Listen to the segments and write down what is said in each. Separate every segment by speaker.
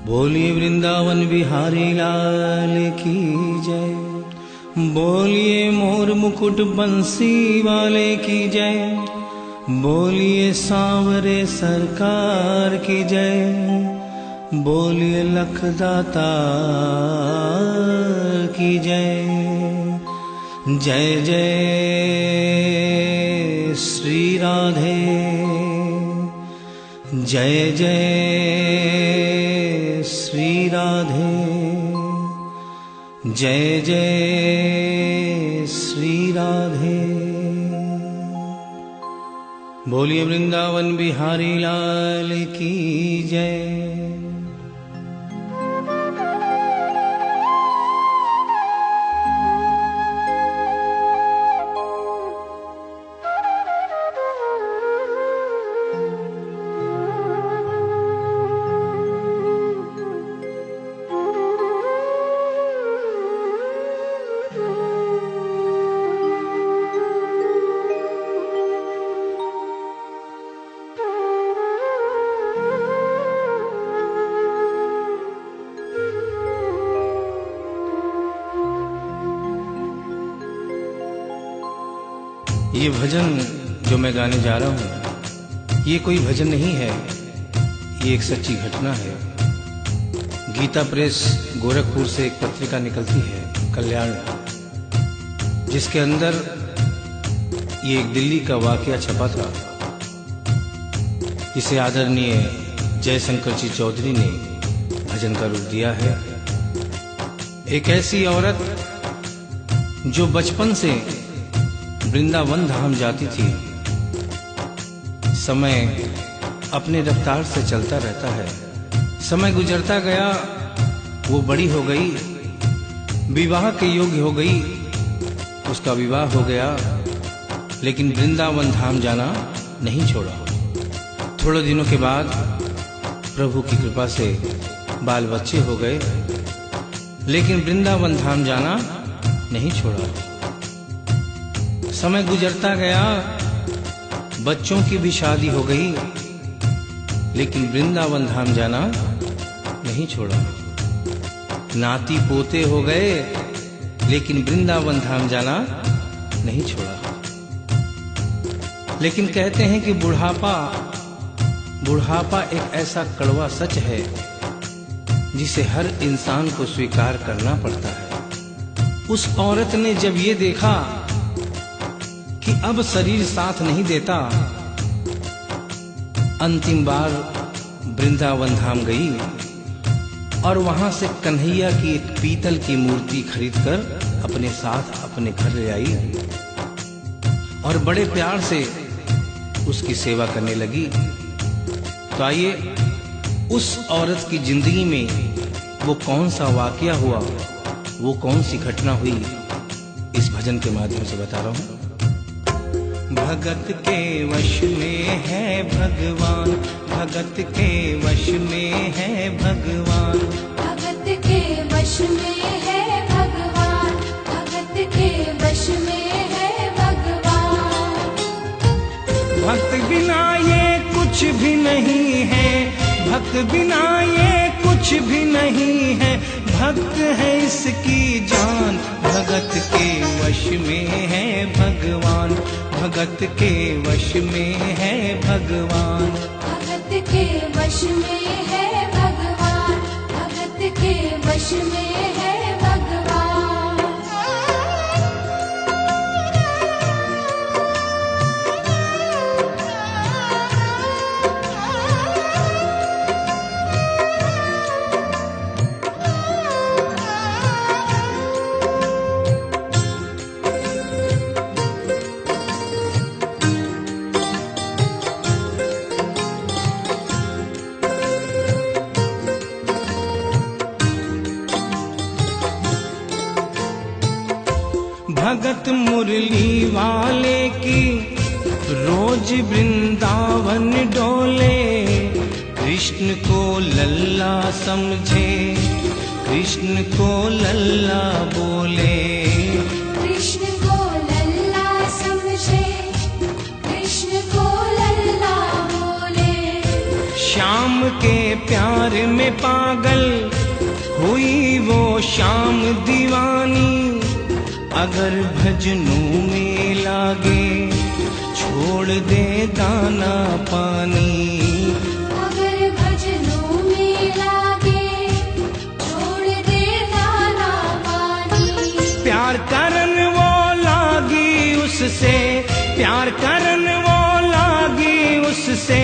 Speaker 1: बोलिए वृंदावन बिहारी लाल की जय। बोलिए मोर मुकुट बंसी वाले की जय। बोलिए सांवरे सरकार की जय। बोलिए लखदाता की जय। जय जय श्री राधे। जय जय श्री राधे। जय जय श्री राधे। बोलिए वृंदावन बिहारी लाल की जय। ये भजन जो मैं गाने जा रहा हूँ, ये कोई भजन नहीं है, ये एक सच्ची घटना है। गीता प्रेस गोरखपुर से एक पत्रिका निकलती है, कल्याण, जिसके अंदर ये एक दिल्ली का वाकया छपा था। इसे आदरणीय जयशंकर जी चौधरी ने भजन का रूप दिया है। एक ऐसी औरत जो बचपन से वृंदावन धाम जाती थी। समय अपने रफ्तार से चलता रहता है। समय गुजरता गया, वो बड़ी हो गई, विवाह के योग्य हो गई, उसका विवाह हो गया, लेकिन वृंदावन धाम जाना नहीं छोड़ा। थोड़े दिनों के बाद प्रभु की कृपा से बाल बच्चे हो गए, लेकिन वृंदावन धाम जाना नहीं छोड़ा। समय गुजरता गया, बच्चों की भी शादी हो गई, लेकिन वृंदावन धाम जाना नहीं छोड़ा। नाती पोते हो गए, लेकिन वृंदावन धाम जाना नहीं छोड़ा। लेकिन कहते हैं कि बुढ़ापा एक ऐसा कड़वा सच है जिसे हर इंसान को स्वीकार करना पड़ता है। उस औरत ने जब ये देखा कि अब शरीर साथ नहीं देता, अंतिम बार वृंदावन धाम गई और वहां से कन्हैया की एक पीतल की मूर्ति खरीदकर अपने साथ अपने घर ले आई और बड़े प्यार से उसकी सेवा करने लगी। तो आइए उस औरत की जिंदगी में वो कौन सा वाकया हुआ, वो कौन सी घटना हुई, इस भजन के माध्यम से बता रहा हूं। भगत के वश में है भगवान, भगत के वश में है भगवान,
Speaker 2: भगत के वश में है भगवान, भगत के वश में है भगवान।
Speaker 1: भक्त बिना ये कुछ भी नहीं है, भक्त बिना ये कुछ भी नहीं है, भक्त है इसकी जान। भगत के वश में है भगवान, भगत के वश में है भगवान,
Speaker 2: भगत के वश में है भगवान, भगत के वश में है भगवान।
Speaker 1: भगत मुरली वाले की रोज वृंदावन डोले, कृष्ण को लल्ला समझे, कृष्ण को लल्ला बोले,
Speaker 2: कृष्ण को लल्ला समझे, कृष्ण को लल्ला बोले।
Speaker 1: श्याम श्याम के प्यार में पागल हुई वो शाम दीवानी। अगर भजनों में लागे छोड़ दे दाना पानी।
Speaker 2: अगर भजनों में लागे छोड़ दे दाना पानी।
Speaker 1: प्यार करन वो लागी उससे, प्यार करन वो लागी उससे,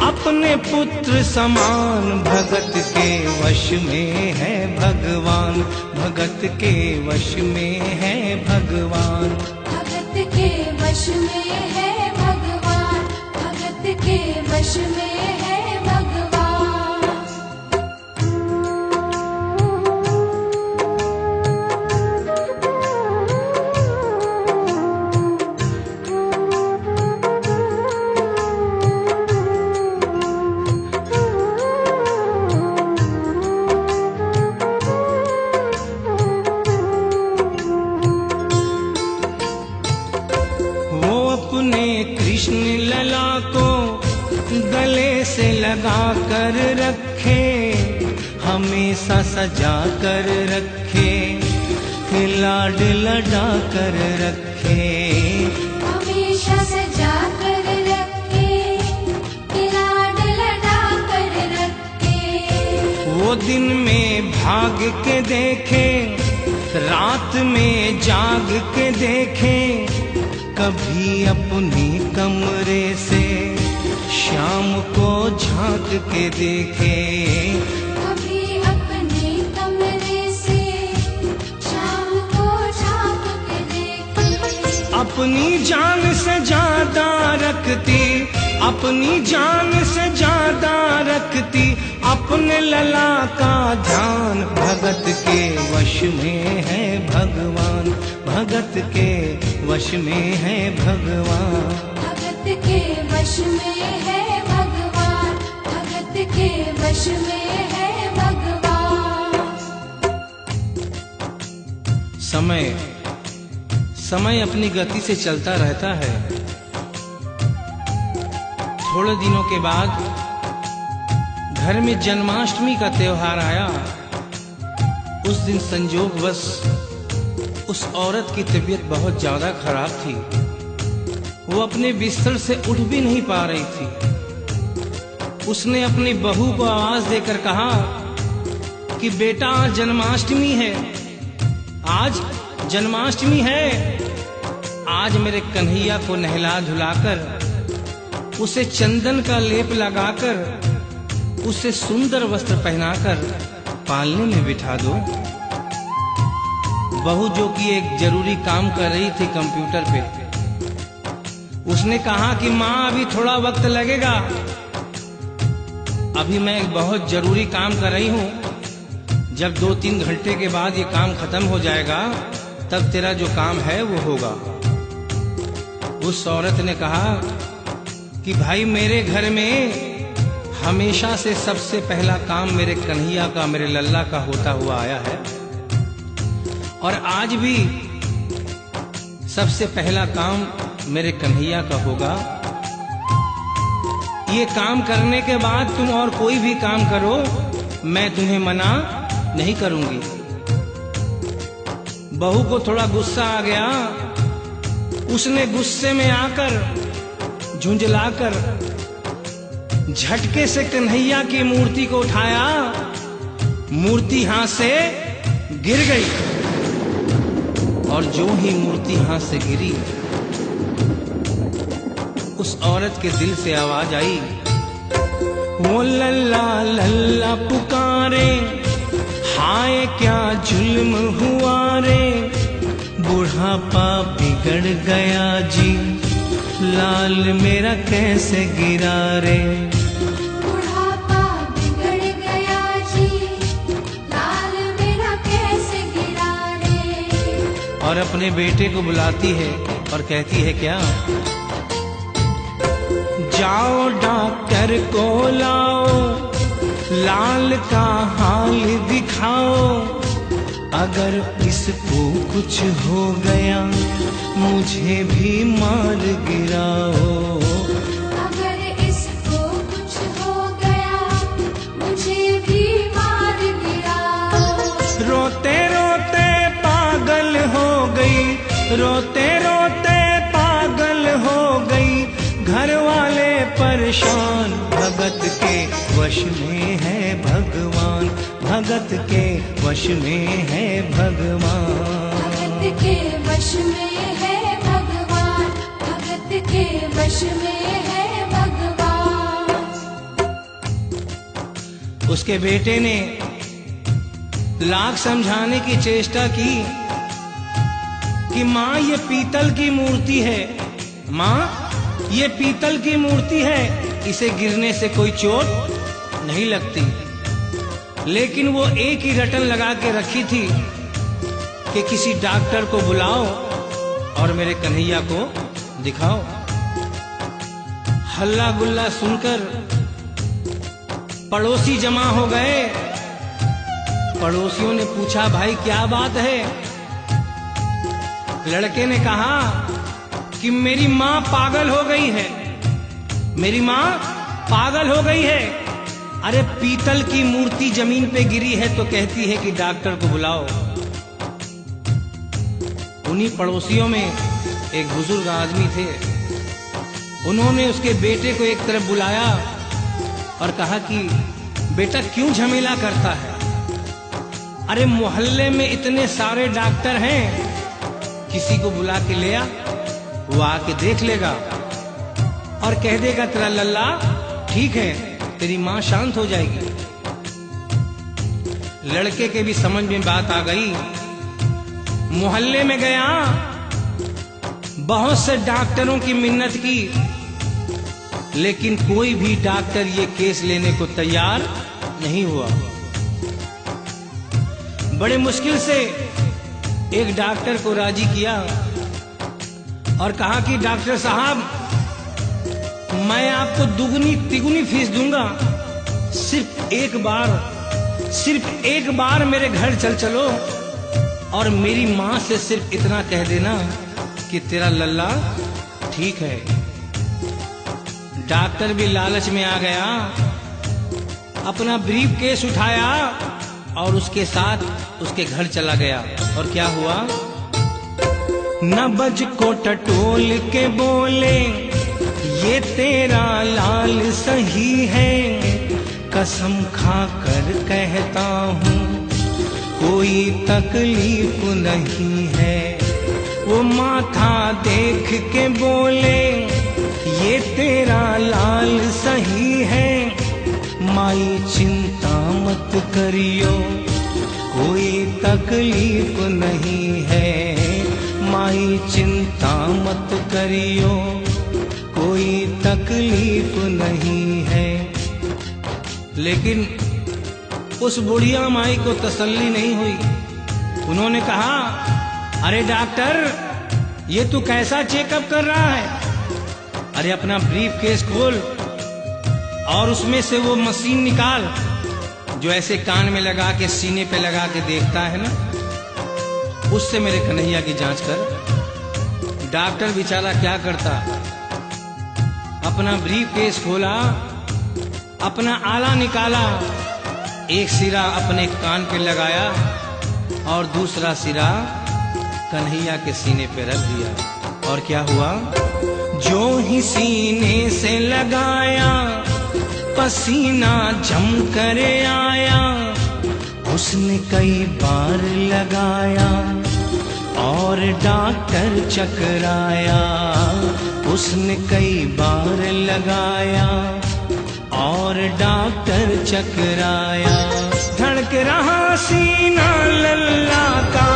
Speaker 1: अपने पुत्र समान। भगत के वश में है भगवान, भगत के वश में है भगवान।
Speaker 2: भगत के वश में है भगवान, भगत के वश में है भगवान।
Speaker 1: कृष्ण लला को गले से लगा कर रखे, हमेशा सजा कर रखे, लाड लड़ा कर रखे।
Speaker 2: हमेशा सजा कर रखे, लाड लड़ा कर रखे।
Speaker 1: वो दिन में भाग के देखे, रात में जाग के देखे, कभी अपनी कमरे से शाम को झांक के देखे।
Speaker 2: कभी अपने कमरे से शाम को झांक के देखे।
Speaker 1: अपनी जान से ज्यादा रखती, अपनी जान से ज्यादा रखती, अपने लला का ध्यान। भगत के वश में है भगवान, भगत के वश में है भगवान।
Speaker 2: भगत के वश में है भगवान, भगत के वश में है भगवान।
Speaker 1: समय समय अपनी गति से चलता रहता है। थोड़े दिनों के बाद घर में जन्माष्टमी का त्योहार आया। उस दिन संयोगवश उस औरत की तबीयत बहुत ज्यादा खराब थी। वो अपने बिस्तर से उठ भी नहीं पा रही थी। उसने अपनी बहू को आवाज देकर कहा कि बेटा आज जन्माष्टमी है, आज जन्माष्टमी है। आज मेरे कन्हैया को नहला धुलाकर, उसे चंदन का लेप लगाकर, उसे सुंदर वस्त्र पहनाकर पालने में बिठा दो। बहू जो कि एक जरूरी काम कर रही थी कंप्यूटर पे, उसने कहा कि माँ अभी थोड़ा वक्त लगेगा, अभी मैं एक बहुत जरूरी काम कर रही हूँ। जब 2-3 घंटे के बाद ये काम खत्म हो जाएगा तब तेरा जो काम है वो होगा। उस औरत ने कहा कि भाई मेरे घर में हमेशा से सबसे पहला काम मेरे कन्हैया का, मेरे लल्ला का होता हुआ आया है, और आज भी सबसे पहला काम मेरे कन्हैया का होगा। ये काम करने के बाद तुम और कोई भी काम करो, मैं तुम्हें मना नहीं करूंगी। बहू को थोड़ा गुस्सा आ गया। उसने गुस्से में आकर, झुंझलाकर झटके से कन्हैया की मूर्ति को उठाया। मूर्ति हाथ से गिर गई, और जो ही मूर्ति हाथ से गिरी, उस औरत के दिल से आवाज आई, वो लल्ला लल्ला पुकारे, हाय क्या जुल्म हुआ रे। बुढ़ापा बिगड़ गया जी, लाल मेरा कैसे गिरा रे।
Speaker 2: बुढ़ापा बिगड़ गया जी, लाल मेरा कैसे गिरा रे।
Speaker 1: और अपने बेटे को बुलाती है और कहती है क्या, जाओ डॉक्टर को लाओ, लाल का हाल दिखाओ। अगर इसको कुछ हो गया मुझे भी मार गिराओ।
Speaker 2: अगर इसको कुछ हो गया
Speaker 1: रोते रोते पागल हो गई, घर वाले परेशान। भगत के वश में है भगवान, भगत के वश में है भगवान।
Speaker 2: भगत के वश में है भगवान, भगत के वश में है भगवान।
Speaker 1: उसके बेटे ने लाख समझाने की चेष्टा की कि माँ ये पीतल की मूर्ति है, माँ ये पीतल की मूर्ति है, इसे गिरने से कोई चोट नहीं लगती। लेकिन वो एक ही रटन लगा के रखी थी कि किसी डॉक्टर को बुलाओ और मेरे कन्हैया को दिखाओ। हल्ला गुल्ला सुनकर पड़ोसी जमा हो गए। पड़ोसियों ने पूछा, भाई क्या बात है? लड़के ने कहा कि मेरी माँ पागल हो गई है, मेरी माँ पागल हो गई है। अरे पीतल की मूर्ति जमीन पे गिरी है तो कहती है कि डॉक्टर को बुलाओ। उन्हीं पड़ोसियों में एक बुजुर्ग आदमी थे। उन्होंने उसके बेटे को एक तरफ बुलाया और कहा कि बेटा क्यों झमेला करता है? अरे मोहल्ले में इतने सारे डॉक्टर हैं, किसी को बुला के ले आ, वो आके देख लेगा और कह देगा तेरा लल्ला ठीक है, तेरी माँ शांत हो जाएगी। लड़के के भी समझ में बात आ गई। मोहल्ले में गया, बहुत से डॉक्टरों की मिन्नत की, लेकिन कोई भी डॉक्टर ये केस लेने को तैयार नहीं हुआ। बड़े मुश्किल से एक डॉक्टर को राजी किया और कहा कि डॉक्टर साहब मैं आपको दुगनी तिगुनी फीस दूंगा, सिर्फ एक बार मेरे घर चलो और मेरी माँ से सिर्फ इतना कह देना कि तेरा लल्ला ठीक है। डॉक्टर भी लालच में आ गया, अपना ब्रीफ केस उठाया और उसके साथ उसके घर चला गया। और क्या हुआ? नबज को टटोल के बोले, ये तेरा लाल सही है, कसम खा कर कहता हूँ कोई तकलीफ नहीं है। वो माथा देख के बोले, ये तेरा लाल सही है, माई चिंता मत करियो कोई तकलीफ नहीं है, माई चिंता मत करियो कोई तकलीफ नहीं है। लेकिन उस बुढ़िया माई को तसल्ली नहीं हुई। उन्होंने कहा, अरे डॉक्टर ये तू कैसा चेकअप कर रहा है? अरे अपना ब्रीफ केस खोल और उसमें से वो मशीन निकाल जो ऐसे कान में लगा के सीने पे लगा के देखता है ना, उससे मेरे कन्हैया की जांच कर। डॉक्टर बेचारा क्या करता, अपना ब्रीफ केस खोला, अपना आला निकाला, एक सिरा अपने कान पे लगाया और दूसरा सिरा कन्हैया के सीने पे रख दिया। और क्या हुआ? जो ही सीने से लगाया पसीना जम कर आया, उसने कई बार लगाया और डॉक्टर चकराया, उसने कई बार लगाया और डॉक्टर चकराया। धड़क रहा सीना लल्ला का,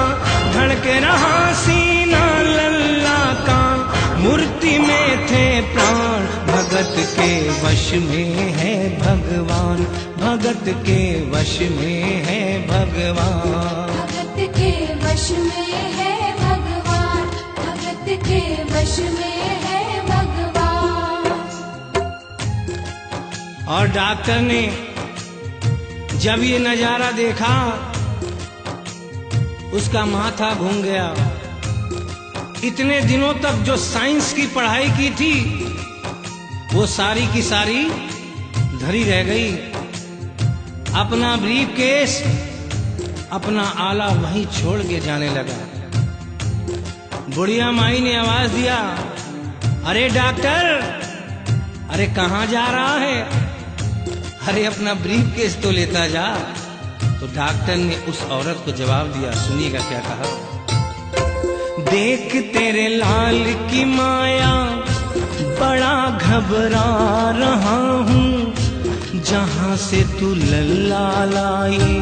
Speaker 1: धड़क रहा सीना लल्ला का, मूर्ति में थे प्राण, भगत के वश में है भगवान, भगत के वश में है भगवान।
Speaker 2: भगत के वश में है भगवान, भगत के वश में है भगवान।
Speaker 1: और डॉक्टर ने जब ये नजारा देखा, उसका माथा घूम गया। इतने दिनों तक जो साइंस की पढ़ाई की थी वो सारी की सारी धरी रह गई। अपना ब्रीफ केस, अपना आला वहीं छोड़ के जाने लगा। बुढ़िया माई ने आवाज दिया, अरे डॉक्टर, अरे कहाँ जा रहा है? अरे अपना ब्रीफ केस तो लेता जा। तो डॉक्टर ने उस औरत को जवाब दिया, सुनिएगा क्या कहा। देख तेरे लाल की माया बड़ा घबरा रहा हूँ, जहाँ से तू लल्ला लाई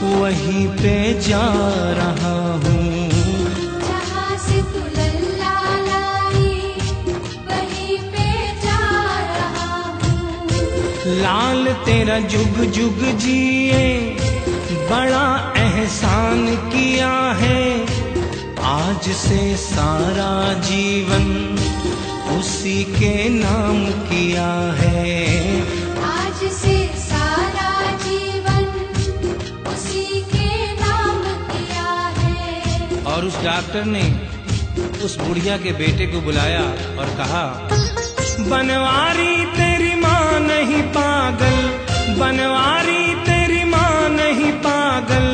Speaker 1: वहीं पे जा रहा हूँ।
Speaker 2: जहाँ से तू लल्ला लाई वहीं पे जा रहा हूँ।
Speaker 1: लाल तेरा जुग जुग जिए बड़ा एहसान किया है, आज से सारा जीवन उसी के नाम किया है।
Speaker 2: आज से सारा जीवन उसी के नाम किया है।
Speaker 1: और उस डॉक्टर ने उस बुढ़िया के बेटे को बुलाया और कहा, बनवारी तेरी माँ नहीं पागल, बनवारी तेरी माँ नहीं पागल,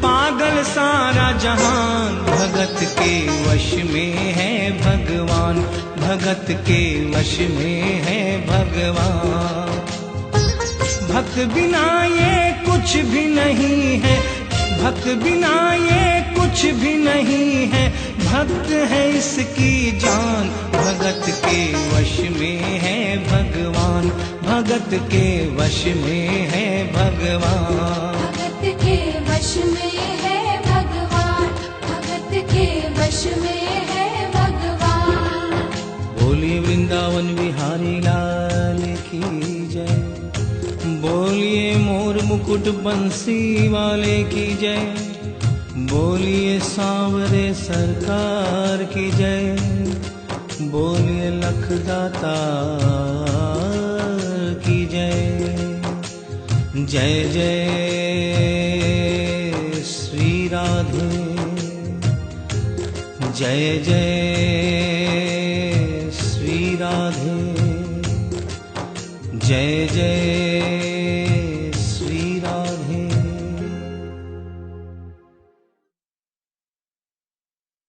Speaker 1: पागल सारा जहान, भगत के वश में है भगवान, भगत के वश में है भगवान। भक्त बिना ये कुछ भी नहीं है, भक्त बिना ये कुछ भी नहीं है, भक्त है इसकी जान, भगत के वश में है भगवान, भगत के वश में है भगवान।
Speaker 2: भगत के वश में है भगवान, भगत के वश में है भगवान।
Speaker 1: बोलिए वृंदावन बिहारी लाल की जय, बोलिए मोर मुकुट बंसी वाले की जय, बोलिए सांवरे सरकार की जय, बोलिए लखदाता की जय। जय जय श्री राधे, जय जय श्री राधे, जय जय